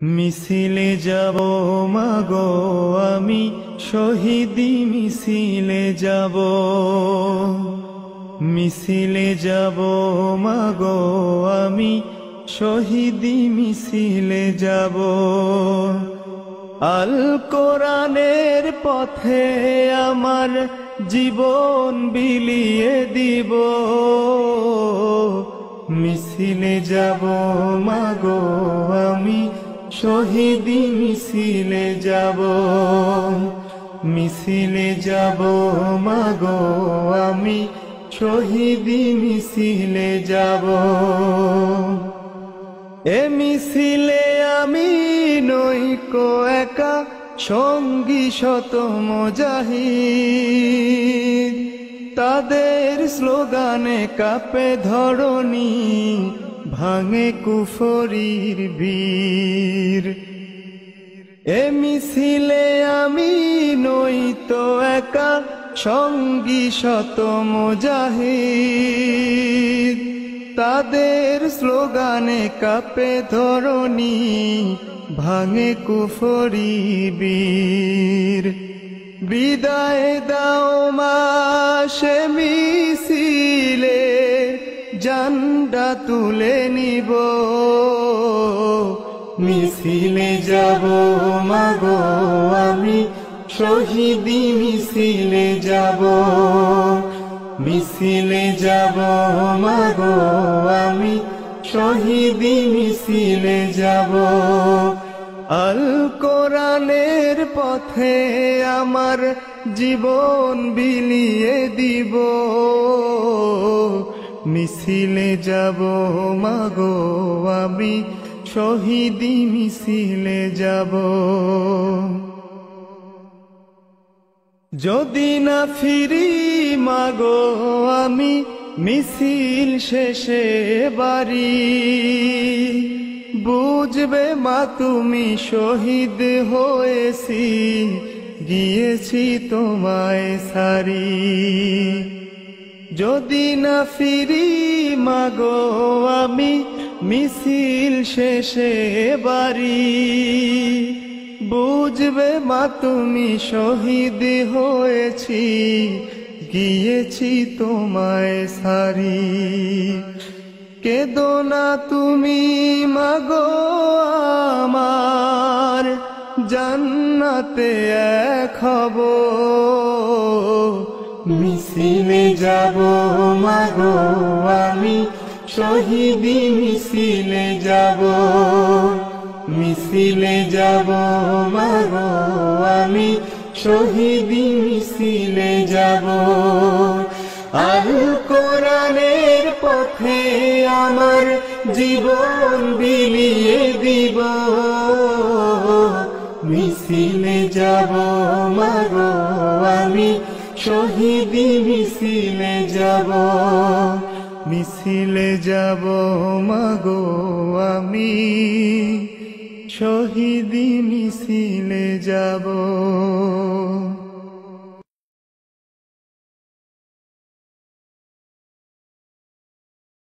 মিছিলে যাব মাগো আমি, শহীদি মিছিলে যাব। মিছিলে যাব মাগো আমি, শহীদি মিছিলে যাব। আল কোরআনের পথে আমার জীবন বিলিয়ে দিব। মিছিলে যাব মাগো আমি, শহীদি মিছিলে যাব। মিছিলে যাব মাগো আমি, শহীদি মিছিলে যাব। এ মিছিলে আমি নইকো একা, সঙ্গী শত মুজাহিদ। তাদের স্লোগানে কাঁপে ধরণী, ভাঙে কুফরির বীর। এ মিছিলে আমি নইতো একা, সঙ্গী শত মুজাহিদ। তাদের স্লোগানে কাঁপে ধরণী, ভাঙে কুফরির বীর। বিদায় দাও মা সে মিছিলে, জান্ডা তুলে নিব। মিছিলে যাব মাগো আমি, শহীদি মিছিলে যাব। মিছিলে যাব মাগো আমি, শহীদি মিছিলে যাব। আল কোরআনের পথে আমার জীবন বিলিয়ে দিব। মিছিলে যাব মাগো আমি, শহীদি মিছিলে যাব। যদি না ফিরি মাগো আমি, মিছিল শেষে বাড়ি। বুঝবে মা তুমি শহীদ হয়েছি, গিয়েছি তোমায় সারি। যদি না ফিরি মাগো আমি, মিছিল শেষে বাড়ি। বুঝবে মা তুমি শহীদ হয়েছি, গিয়েছি তোমায় সারি। কেঁদো না তুমি মাগো আমার, জান্নাতে এক হব। মিছিলে যাব মাগো আমি, শহীদি মিছিলে যাব। মিছিলে যাব মাগো আমি, শহীদি মিছিলে যাব। আল কোরআনের পথে আমার জীবন বিলিয়ে দিব। মিছিলে যাব মাগো আমি, শহীদি মিছিলে যাব। মিছিলে যাব মাগো আমি, শহীদি মিছিলে যাব।